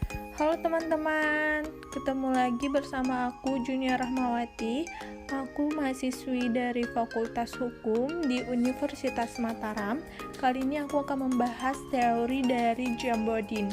Halo teman-teman, ketemu lagi bersama aku Junia Rahmawati. Aku mahasiswi dari Fakultas Hukum di Universitas Mataram. Kali ini aku akan membahas teori dari Jambodin.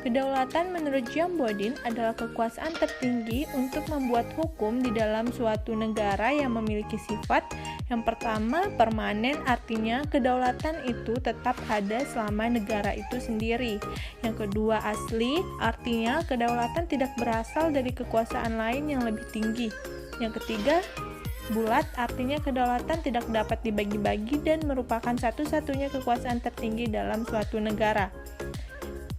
Kedaulatan menurut Jambodin adalah kekuasaan tertinggi untuk membuat hukum di dalam suatu negara yang memiliki sifat yang pertama, permanen, artinya kedaulatan itu tetap ada selama negara itu sendiri. Yang kedua, asli, artinya kedaulatan tidak berasal dari kekuasaan lain yang lebih tinggi. Yang ketiga, bulat, artinya kedaulatan tidak dapat dibagi-bagi dan merupakan satu-satunya kekuasaan tertinggi dalam suatu negara.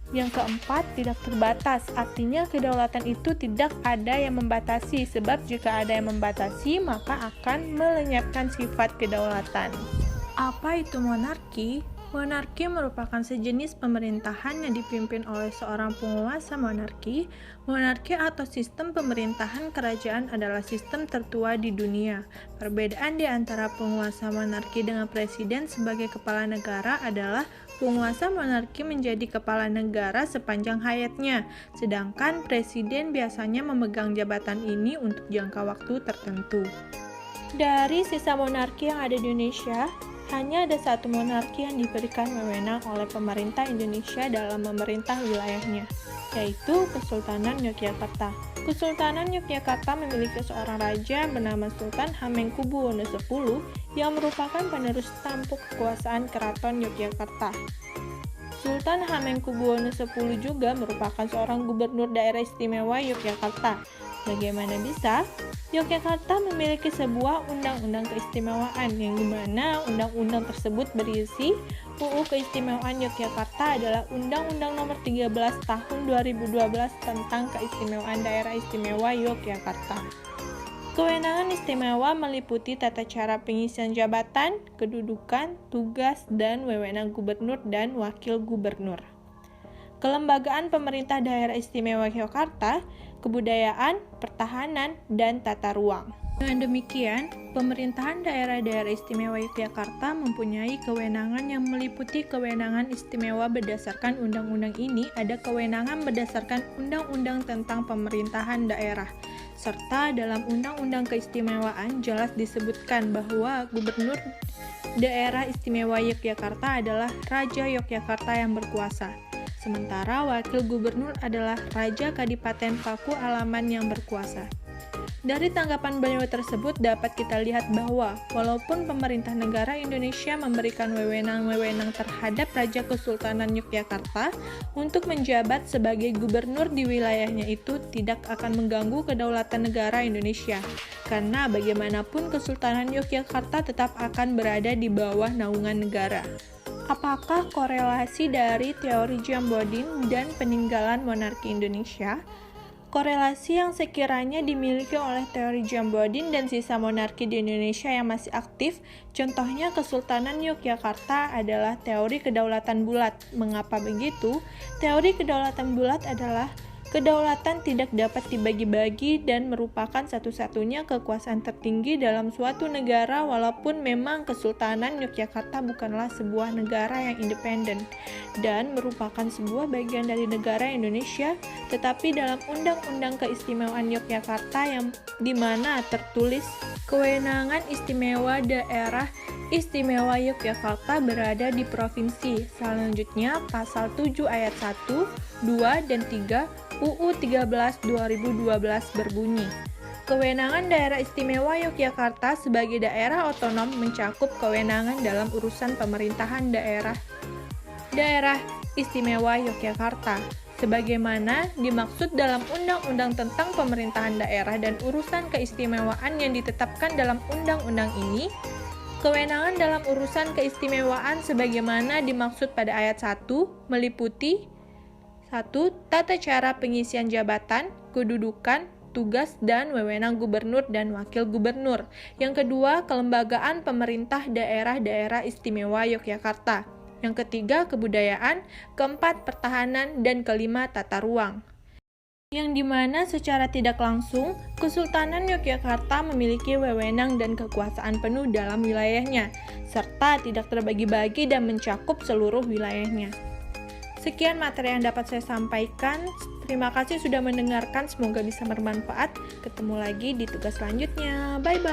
Yang keempat, tidak terbatas, artinya kedaulatan itu tidak ada yang membatasi, sebab jika ada yang membatasi, maka akan melenyapkan sifat kedaulatan. Apa itu monarki? Monarki merupakan sejenis pemerintahan yang dipimpin oleh seorang penguasa monarki. Monarki atau sistem pemerintahan kerajaan adalah sistem tertua di dunia. Perbedaan di antara penguasa monarki dengan presiden sebagai kepala negara adalah penguasa monarki menjadi kepala negara sepanjang hayatnya, sedangkan presiden biasanya memegang jabatan ini untuk jangka waktu tertentu. Dari sisa monarki yang ada di Indonesia, hanya ada satu monarki yang diberikan wewenang oleh pemerintah Indonesia dalam memerintah wilayahnya, yaitu Kesultanan Yogyakarta. Kesultanan Yogyakarta memiliki seorang raja bernama Sultan Hamengkubuwono X yang merupakan penerus tampuk kekuasaan Keraton Yogyakarta. Sultan Hamengkubuwono X juga merupakan seorang gubernur daerah istimewa Yogyakarta. Bagaimana bisa? Yogyakarta memiliki sebuah undang-undang keistimewaan yang dimana undang-undang tersebut berisi UU Keistimewaan Yogyakarta adalah Undang-Undang Nomor 13 Tahun 2012 tentang Keistimewaan Daerah Istimewa Yogyakarta. Kewenangan istimewa meliputi tata cara pengisian jabatan, kedudukan, tugas, dan wewenang gubernur dan wakil gubernur. Kelembagaan pemerintah daerah istimewa Yogyakarta, kebudayaan, pertahanan, dan tata ruang. Dengan demikian, pemerintahan daerah-daerah istimewa Yogyakarta mempunyai kewenangan yang meliputi kewenangan istimewa berdasarkan undang-undang ini, ada kewenangan berdasarkan undang-undang tentang pemerintahan daerah, serta dalam undang-undang keistimewaan jelas disebutkan bahwa gubernur daerah istimewa Yogyakarta adalah Raja Yogyakarta yang berkuasa. Sementara wakil gubernur adalah Raja Kadipaten Paku Alaman yang berkuasa. Dari tanggapan beliau tersebut dapat kita lihat bahwa walaupun pemerintah negara Indonesia memberikan wewenang-wewenang terhadap Raja Kesultanan Yogyakarta untuk menjabat sebagai gubernur di wilayahnya itu tidak akan mengganggu kedaulatan negara Indonesia, karena bagaimanapun Kesultanan Yogyakarta tetap akan berada di bawah naungan negara. Apakah korelasi dari teori Jambodin dan peninggalan monarki Indonesia? Korelasi yang sekiranya dimiliki oleh teori Jambodin dan sisa monarki di Indonesia yang masih aktif, contohnya Kesultanan Yogyakarta adalah teori kedaulatan bulat. Mengapa begitu? Teori kedaulatan bulat adalah kedaulatan tidak dapat dibagi-bagi dan merupakan satu-satunya kekuasaan tertinggi dalam suatu negara walaupun memang Kesultanan Yogyakarta bukanlah sebuah negara yang independen dan merupakan sebuah bagian dari negara Indonesia, tetapi dalam Undang-Undang Keistimewaan Yogyakarta yang dimana tertulis kewenangan istimewa daerah istimewa Yogyakarta berada di provinsi. Selanjutnya pasal 7 ayat 1, 2, dan 3 UU 13 2012 berbunyi, kewenangan daerah istimewa Yogyakarta sebagai daerah otonom mencakup kewenangan dalam urusan pemerintahan daerah istimewa Yogyakarta, sebagaimana dimaksud dalam Undang-Undang tentang Pemerintahan Daerah dan Urusan Keistimewaan yang ditetapkan dalam undang-undang ini. Kewenangan dalam urusan keistimewaan sebagaimana dimaksud pada ayat 1 meliputi 1. Tata cara pengisian jabatan, kedudukan, tugas, dan wewenang gubernur dan wakil gubernur. Yang kedua, kelembagaan pemerintah daerah-daerah istimewa Yogyakarta. Yang ketiga, kebudayaan. Keempat, pertahanan. Dan kelima, tata ruang. Yang dimana secara tidak langsung, Kesultanan Yogyakarta memiliki wewenang dan kekuasaan penuh dalam wilayahnya, serta tidak terbagi-bagi dan mencakup seluruh wilayahnya. Sekian materi yang dapat saya sampaikan. Terima kasih sudah mendengarkan, semoga bisa bermanfaat. Ketemu lagi di tugas selanjutnya. Bye-bye.